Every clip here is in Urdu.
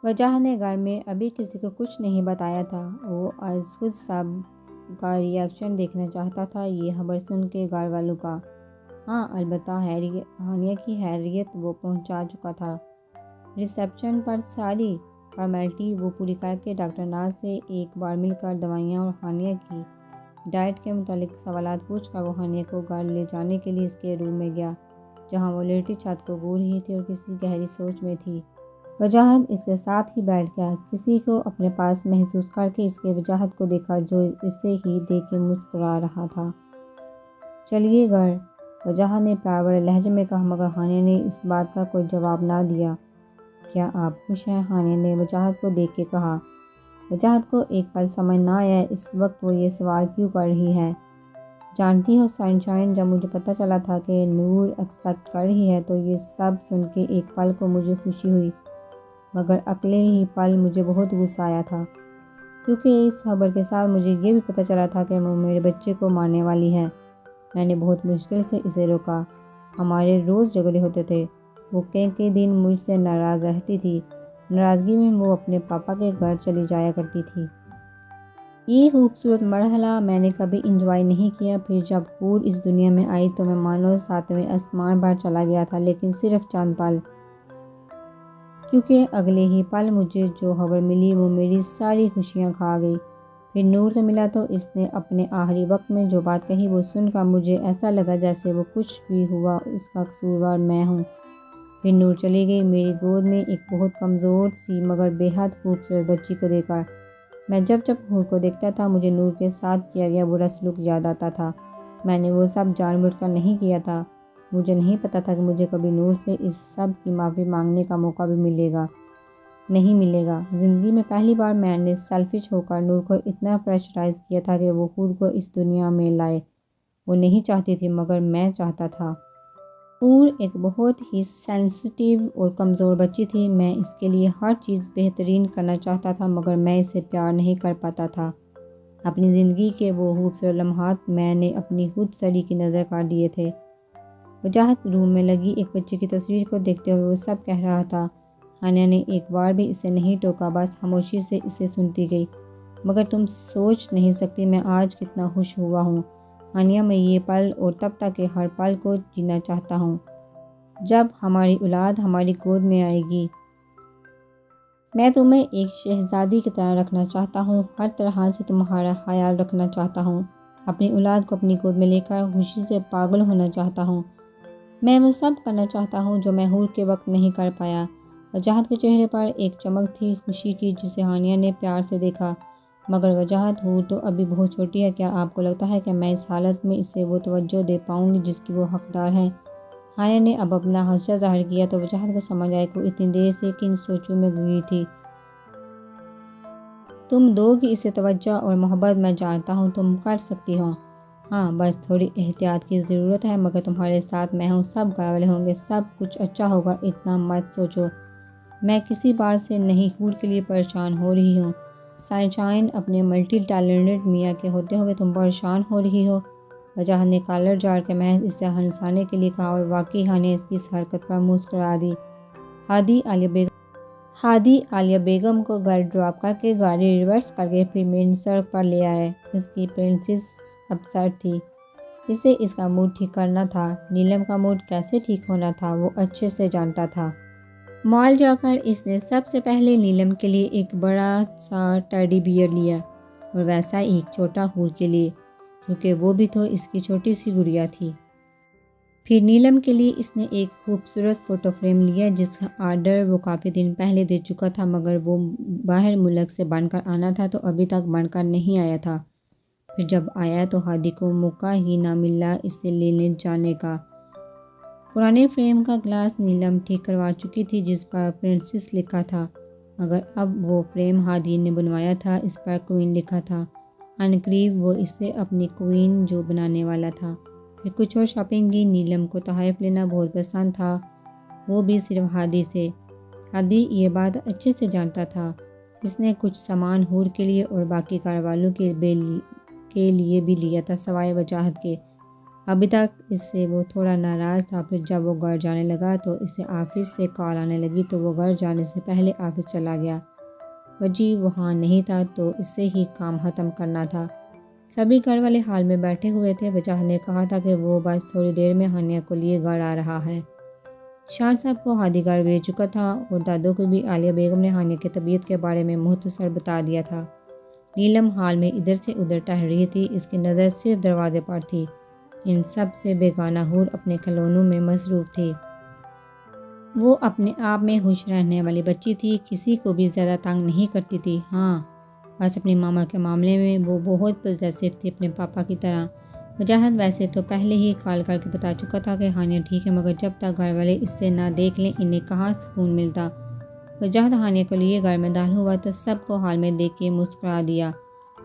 وجاہت نے گھر میں ابھی کسی کو کچھ نہیں بتایا تھا۔ وہ از خود سب کا ریاکشن دیکھنا چاہتا تھا۔ یہ خبر سن کے گھر والوں کا ہاں البتہ ہانیہ کی خیریت وہ پہنچا چکا تھا۔ ریسیپشن پر ساری فارمیلٹی وہ پوری کر کے ڈاکٹر ناز سے ایک بار مل کر دوائیاں اور ہانیہ کی ڈائٹ کے متعلق سوالات پوچھ کر وہ ہانیہ کو گھر لے جانے کے لیے اس کے روم میں گیا، جہاں وہ لیٹی چھت کو گھور رہی تھی اور کسی گہری سوچ میں تھی۔ وجاہت اس کے ساتھ ہی بیٹھ گیا، کسی کو اپنے پاس محسوس کر کے اس کے وجاہت کو دیکھا جو اسے ہی دیکھ کے مسکرا رہا تھا۔ چلیے گھر، وجاہت نے پیار بھرے لہجے میں کہا، مگر ہانیہ نے اس بات کا کوئی جواب نہ دیا۔ کیا آپ خوش ہیں؟ ہانیہ نے وجاہت کو دیکھ کے کہا۔ وجاہت کو ایک پل سمجھ نہ آیا اس وقت وہ یہ سوال کیوں کر رہی ہے۔ جانتی ہو سن شائن، جب مجھے پتہ چلا تھا کہ نور ایکسپیکٹ کر رہی ہے تو یہ سب سن کے ایک پل کو مجھے خوشی ہوئی، مگر اگلے ہی پل مجھے بہت غصہ آیا تھا، کیونکہ اس خبر کے ساتھ مجھے یہ بھی پتہ چلا تھا کہ وہ میرے بچے کو مارنے والی ہے۔ میں نے بہت مشکل سے اسے روکا۔ ہمارے روز جھگڑے ہوتے تھے۔ وہ کئی دن مجھ سے ناراض رہتی تھی۔ ناراضگی میں وہ اپنے پاپا کے گھر چلی جایا کرتی تھی۔ یہ خوبصورت مرحلہ میں نے کبھی انجوائے نہیں کیا۔ پھر جب حور اس دنیا میں آئی تو میں مانو ساتویں آسمان پر چلا گیا تھا، لیکن صرف چند پل، کیونکہ اگلے ہی پل مجھے جو خبر ملی وہ میری ساری خوشیاں کھا گئی۔ پھر نور سے ملا تو اس نے اپنے آخری وقت میں جو بات کہی وہ سن کر مجھے ایسا لگا جیسے وہ کچھ بھی ہوا اس کا قصوروار میں ہوں۔ پھر نور چلی گئی، میری گود میں ایک بہت کمزور سی مگر بے حد خوبصورت بچی کو دے کر۔ میں جب حور کو دیکھتا تھا مجھے نور کے ساتھ کیا گیا برا سلوک یاد آتا تھا۔ میں نے وہ سب جان بوجھ کر نہیں کیا تھا۔ مجھے نہیں پتا تھا کہ مجھے کبھی نور سے اس سب کی معافی مانگنے کا موقع بھی نہیں ملے گا۔ زندگی میں پہلی بار میں نے سیلفش ہو کر نور کو اتنا پریشرائز کیا تھا کہ وہ حور کو اس دنیا میں لائے۔ وہ نہیں چاہتی تھی مگر میں چاہتا تھا۔ حور ایک بہت ہی سینسٹیو اور کمزور بچی تھی۔ میں اس کے لیے ہر چیز بہترین کرنا چاہتا تھا مگر میں اسے پیار نہیں کر پاتا تھا۔ اپنی زندگی کے وہ خوبصورت لمحات میں نے اپنی خود سری کی نظر کر دیے تھے۔ وجاہت روم میں لگی ایک بچے کی تصویر کو دیکھتے ہوئے وہ سب کہہ رہا تھا۔ ہانیہ نے ایک بار بھی اسے نہیں ٹوکا، بس خاموشی سے اسے سنتی گئی۔ مگر تم سوچ نہیں سکتی میں آج کتنا خوش ہوا ہوں ہانیہ، میں یہ پل اور تب تک کے ہر پل کو جینا چاہتا ہوں جب ہماری اولاد ہماری گود میں آئے گی۔ میں تمہیں ایک شہزادی کی طرح رکھنا چاہتا ہوں، ہر طرح سے تمہارا خیال رکھنا چاہتا ہوں، اپنی اولاد کو اپنی گود میں لے کر خوشی سے پاگل ہونا چاہتا ہوں۔ میں وہ سب کرنا چاہتا ہوں جو میں حور کے وقت نہیں کر پایا۔ وجاہت کے چہرے پر ایک چمک تھی خوشی کی جسے ہانیہ نے پیار سے دیکھا۔ مگر وجاہت، حور تو ابھی بہت چھوٹی ہے، کیا آپ کو لگتا ہے کہ میں اس حالت میں اسے وہ توجہ دے پاؤں گی جس کی وہ حقدار ہے؟ ہانیہ نے اب اپنا خدشہ ظاہر کیا تو وجاہت کو سمجھ آیا کہ وہ اتنی دیر سے کن سوچوں میں گئی تھی۔ تم دو گی اسے توجہ اور محبت، میں جانتا ہوں تم کر سکتی ہو۔ ہاں بس تھوڑی احتیاط کی ضرورت ہے، مگر تمہارے ساتھ میں ہوں، سب گھر والے ہوں گے، سب کچھ اچھا ہوگا، اتنا مت سوچو۔ میں کسی بات سے نہیں حور کے لیے پریشان ہو رہی ہوں۔ سن شائن، اپنے ملٹی ٹیلنٹڈ میاں کے ہوتے ہوئے تم پریشان ہو رہی ہو؟ وجاہت نے کالر جھاڑ کے محض اسے ہنسانے کے لیے کہا اور واقعی ہانیہ اس کی اس حرکت پر مسکرا دی۔ ہادی عالیہ بیگم کو گھر ڈراپ کر کے گاڑی ریورس کر کے پھر مین سڑک پر لے آئے۔ اس کی پرنسس اپسیٹ تھی، اسے اس کا موڈ ٹھیک کرنا تھا۔ نیلم کا موڈ کیسے ٹھیک ہونا تھا وہ اچھے سے جانتا تھا۔ مال جا کر اس نے سب سے پہلے نیلم کے لیے ایک بڑا سا ٹیڈی بیئر لیا اور ویسا ایک چھوٹا حور کے لیے، کیونکہ وہ بھی تو اس کی چھوٹی سی گڑیا تھی۔ پھر نیلم کے لیے اس نے ایک خوبصورت فوٹو فریم لیا جس کا آرڈر وہ کافی دن پہلے دے چکا تھا، مگر وہ باہر ملک سے بن کر آنا تھا تو ابھی تک بن کر نہیں آیا تھا۔ پھر جب آیا تو ہادی کو موقع ہی نہ ملا اسے لینے جانے کا۔ پرانے فریم کا گلاس نیلم ٹھیک کروا چکی تھی جس پر پرنسس لکھا تھا، مگر اب وہ فریم ہادی نے بنوایا تھا، اس پر کوئین لکھا تھا۔ عنقریب وہ اسے اپنی کوئین جو بنانے والا تھا۔ پھر کچھ اور شاپنگ کی۔ نیلم کو تحائف لینا بہت پسند تھا، وہ بھی صرف ہادی سے۔ ہادی یہ بات اچھے سے جانتا تھا۔ اس نے کچھ سامان حور کے لیے اور باقی گھر والوں کے لیے بھی لیا تھا سوائے وجاہت کے۔ ابھی تک اس سے وہ تھوڑا ناراض تھا، پھر جب وہ گھر جانے لگا تو اسے آفس سے کال آنے لگی تو وہ گھر جانے سے پہلے آفس چلا گیا۔ وجی وہاں نہیں تھا تو اس سے ہی کام ختم کرنا تھا۔ سبھی گھر والے حال میں بیٹھے ہوئے تھے۔ وجاہت نے کہا تھا کہ وہ بس تھوڑی دیر میں ہانیہ کو لیے گھر آ رہا ہے۔ شان صاحب کو ہادی گھر بھیج چکا تھا اور دادو کو بھی عالیہ بیگم نے ہانیہ کی طبیعت کے بارے میں مختصر بتا دیا تھا۔ نیلم حال میں ادھر سے ادھر ٹہل رہی تھی، اس کی نظر صرف دروازے پر تھی۔ ان سب سے بیگانہ حور اپنے کھلونوں میں مصروف تھی۔ وہ اپنے آپ میں خوش رہنے والی بچی تھی، کسی کو بھی زیادہ تنگ نہیں کرتی تھی۔ ہاں بس اپنے ماما کے معاملے میں وہ بہت پوزیسو تھی، اپنے پاپا کی طرح۔ وجاہت ویسے تو پہلے ہی کال کر کے بتا چکا تھا کہ ہانیہ ٹھیک ہے، مگر جب تک گھر والے اس سے نہ دیکھ لیں انہیں کہاں سکون ملتا۔ وجاہت ہانیہ کو لیے گھر میں داخل ہوا تو سب کو حال میں دیکھ کے مسکرا دیا۔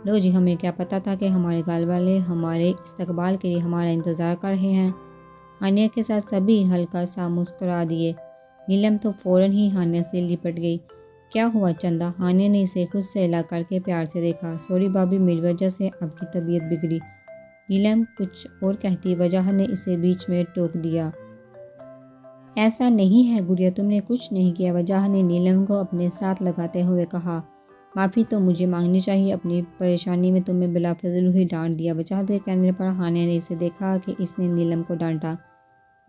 لو جی، ہمیں کیا پتا تھا کہ ہمارے گھر والے ہمارے استقبال کے لیے ہمارا انتظار کر رہے ہیں۔ ہانیہ کے ساتھ سبھی ہلکا سا مسکرا دیے۔ نیلم تو فوراً ہی ہانیہ سے لپٹ گئی۔ کیا ہوا چندا؟ ہانیہ نے اسے خود سے ہلا کر کے پیار سے دیکھا۔ سوری بھابھی، میری وجہ سے آپ کی طبیعت بگڑی۔ نیلم کچھ اور کہتی، وجاہت نے اسے بیچ میں ٹوک دیا۔ ایسا نہیں ہے گڑیا، تم نے کچھ نہیں کیا، وجاہت نے نیلم کو اپنے ساتھ لگاتے ہوئے کہا۔ معافی تو مجھے مانگنی چاہیے، اپنی پریشانی میں تمہیں بلا فضول ہی ڈانٹ دیا۔ وجاہت کے کہنے پر ہانیہ نے اسے دیکھا کہ اس نے نیلم کو ڈانٹا۔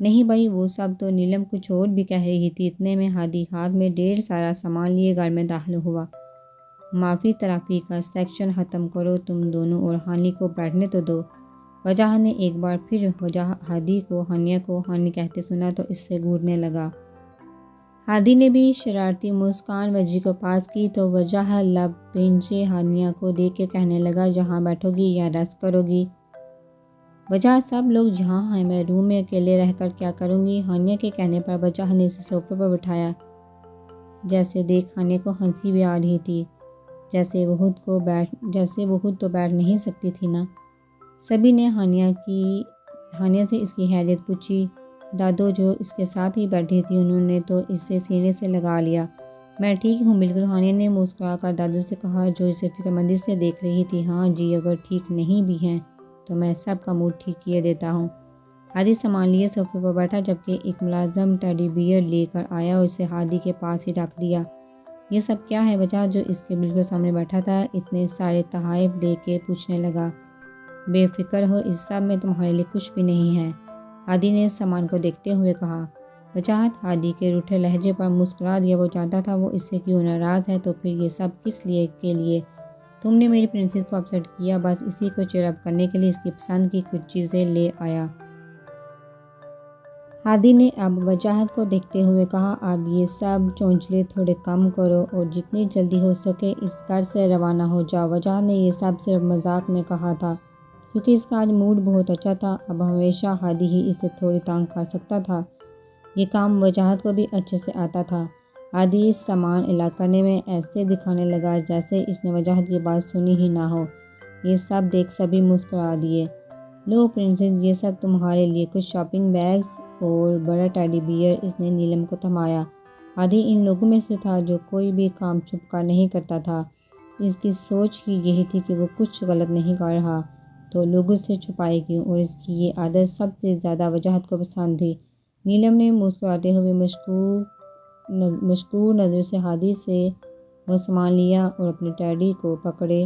نہیں بھائی وہ سب تو نیلم کچھ اور بھی کہہ رہی تھی، اتنے میں ہادی ہاتھ میں ڈھیر سارا سامان لیے گھر میں داخل ہوا۔ معافی ترافی کا سیکشن ختم کرو تم دونوں اور ہانی کو بیٹھنے تو دو۔ وجاہت نے ایک بار پھر ہادی کو ہانیہ کو ہانی کہتے سنا تو اس سے گھورنے لگا۔ ہادی نے بھی شرارتی مسکان وجی کو پاس کی تو وجاہت لب بھینچے ہانیہ کو دیکھ کے کہنے لگا، جہاں بیٹھو گی یا ریسٹ کرو گی؟ وجاہت سب لوگ جہاں ہیں، میں روم میں اکیلے رہ کر کیا کروں گی؟ ہانیہ کے کہنے پر وجاہت نے اسے صوفے پر بٹھایا۔ جیسے دیکھ ہانیہ کو ہنسی بھی آ رہی تھی، جیسے وہ خود تو بیٹھ نہیں سکتی تھی نا۔ سبھی نے ہانیہ سے اس کی خیریت پوچھی۔ دادو جو اس کے ساتھ ہی بیٹھی تھی انہوں نے تو اسے سینے سے لگا لیا۔ میں ٹھیک ہوں بالکل، ہانیہ نے مسکرا کر دادو سے کہا جو اسے فکرمندی سے دیکھ رہی تھی۔ ہاں جی، اگر ٹھیک نہیں بھی ہیں تو میں سب کا موڈ ٹھیک کیے دیتا ہوں۔ ہادی سامان لیے صوفے پر بیٹھا جبکہ ایک ملازم ٹیڈی بیئر لے کر آیا اور اسے ہادی کے پاس ہی رکھ دیا۔ یہ سب کیا ہے؟ وجاہت جو اس کے بالکل سامنے بیٹھا تھا اتنے سارے تحائف دیکھ کے پوچھنے لگا۔ بے فکر ہو، اس سب میں تمہارے لیے کچھ بھی نہیں ہے، ہادی نے سامان کو دیکھتے ہوئے کہا۔ وجاہت ہادی کے روٹھے لہجے پر مسکرا دیا۔ وہ جانتا تھا وہ اس سے کیوں ناراض ہے، تو پھر یہ سب کس لیے کے لیے؟ تم نے میری پرنسس کو اپسیٹ کیا، بس اسی کو چیئر اپ کرنے کے لیے اس کی پسند کی کچھ چیزیں لے آیا۔ ہادی نے اب وجاہت کو دیکھتے ہوئے کہا، اب یہ سب چونچلے تھوڑے کم کرو اور جتنی جلدی ہو سکے اس گھر سے روانہ ہو جاؤ۔ وجاہت نے یہ سب صرف مذاق میں کہا تھا کیونکہ اس کا آج موڈ بہت اچھا تھا۔ اب ہمیشہ ہادی ہی اسے تھوڑی تنگ کر سکتا تھا، یہ کام وجاہت کو بھی اچھے سے آتا تھا۔ ہادی اس سامان الگ کرنے میں ایسے دکھانے لگا جیسے اس نے وجاہت کی بات سنی ہی نہ ہو۔ یہ سب دیکھ سبھی مسکرا دیے۔ لو پرنسس، یہ سب تمہارے لیے، کچھ شاپنگ بیگز اور بڑا ٹیڈی بیئر۔ اس نے نیلم کو تھمایا۔ ہادی ان لوگوں میں سے تھا جو کوئی بھی کام چھپ کر نہیں کرتا تھا۔ اس کی سوچ ہی یہی تھی کہ وہ کچھ غلط نہیں کر رہا تو لوگوں سے چھپائے کیوں، اور اس کی یہ عادت سب سے زیادہ وجاہت کو پسند تھی۔ نیلم نے مسکراتے ہوئے مشکور نظر سے ہادی سے وہ سامان لیا اور اپنے ٹیڈی کو پکڑے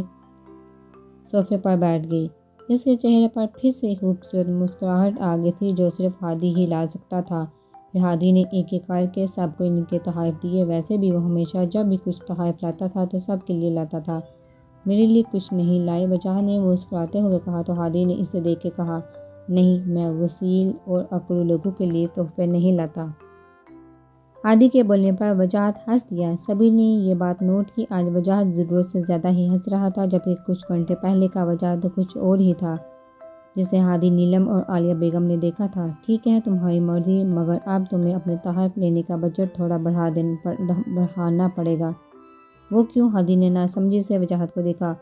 صوفے پر بیٹھ گئی۔ اس کے چہرے پر پھر سے خوبصورت مسکراہٹ آ گئی تھی جو صرف ہادی ہی لا سکتا تھا۔ پھر ہادی نے ایک ایک کر کے سب کو ان کے تحائف دیے۔ ویسے بھی وہ ہمیشہ جب بھی کچھ تحائف لاتا تھا تو سب کے لیے لاتا تھا، میرے لیے کچھ نہیں لائے؟ وجاہت نے مسکراتے ہوئے کہا تو ہادی نے اسے دیکھ کے کہا، نہیں، میں غسیل اور اکڑو لوگوں کے لیے تحفے نہیں لاتا۔ ہادی کے بولنے پر وجاہت ہنس دیا۔ سبھی نے یہ بات نوٹ کی، آج وجاہت ضرورت سے زیادہ ہی ہنس رہا تھا، جبکہ کچھ گھنٹے پہلے کا وجاہت تو کچھ اور ہی تھا جسے ہادی، نیلم اور عالیہ بیگم نے دیکھا تھا۔ ٹھیک ہے تمہاری مرضی، مگر اب تمہیں اپنے تحائف لینے کا بجٹ تھوڑا بڑھانا پڑے گا۔ وہ کیوں؟ ہادی نے ناسمجھی سے وجاہت کو دیکھا۔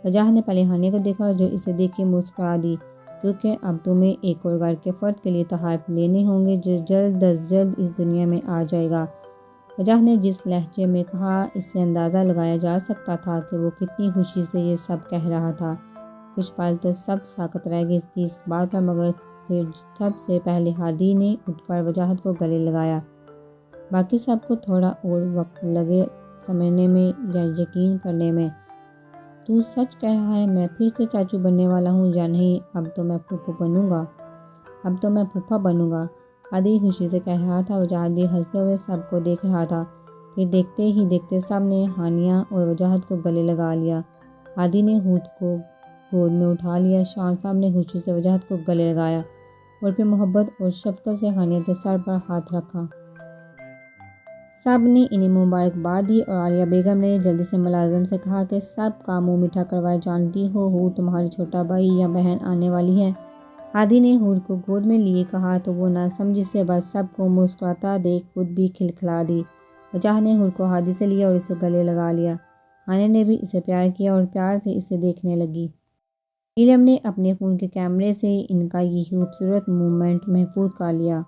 وجاہت نے پہلے ہانیہ کو دیکھا جو اسے دیکھ کے مسکرا دی، کیونکہ اب تمہیں ایک اور گھر کے فرد کے لیے تحائف لینے ہوں گے جو جلد از جلد اس دنیا میں آ جائے گا۔ وجاہت نے جس لہجے میں کہا اس سے اندازہ لگایا جا سکتا تھا کہ وہ کتنی خوشی سے یہ سب کہہ رہا تھا۔ کچھ پل تو سب ساکت رہ گئے اس کی اس بات پر، مگر پھر سب سے پہلے ہادی نے اٹھ کر وجاہت کو گلے لگایا۔ باقی سب کو تھوڑا اور وقت لگے سمجھنے میں یا یقین کرنے میں۔ تو سچ کہہ رہا ہے میں پھر سے چاچو بننے والا ہوں یا نہیں؟ اب تو میں پھوپھا بنوں گا، ہادی خوشی سے کہہ رہا تھا۔ وجاہت بھی ہنستے ہوئے سب کو دیکھ رہا تھا۔ پھر دیکھتے ہی دیکھتے سب نے ہانیہ اور وجاہت کو گلے لگا لیا۔ ہادی نے ہود کو گود میں اٹھا لیا، شان صاحب نے خوشی سے وجاہت کو گلے لگایا اور پھر محبت اور شفقت سے ہانیہ کے سر پر ہاتھ رکھا۔ سب نے انہیں مبارکباد دی اور عالیہ بیگم نے جلدی سے ملازم سے کہا کہ سب کا منہ میٹھا کروائے۔ جانتی ہو ہود تمہاری چھوٹا بھائی یا بہن آنے والی ہے؟ ہادی نے ہود کو گود میں لیے کہا تو وہ نہ سمجھی سے بس سب کو مسکراتا دیکھ خود بھی کھلکھلا دی۔ وجاہت نے ہود کو ہادی سے لیا اور اسے گلے لگا لیا۔ ہانیہ نے بھی اسے پیار کیا اور پیار سے اسے دیکھنے لگی۔ نیلم نے اپنے فون کے کیمرے سے ان کا یہ خوبصورت مومنٹ محفوظ کر لیا۔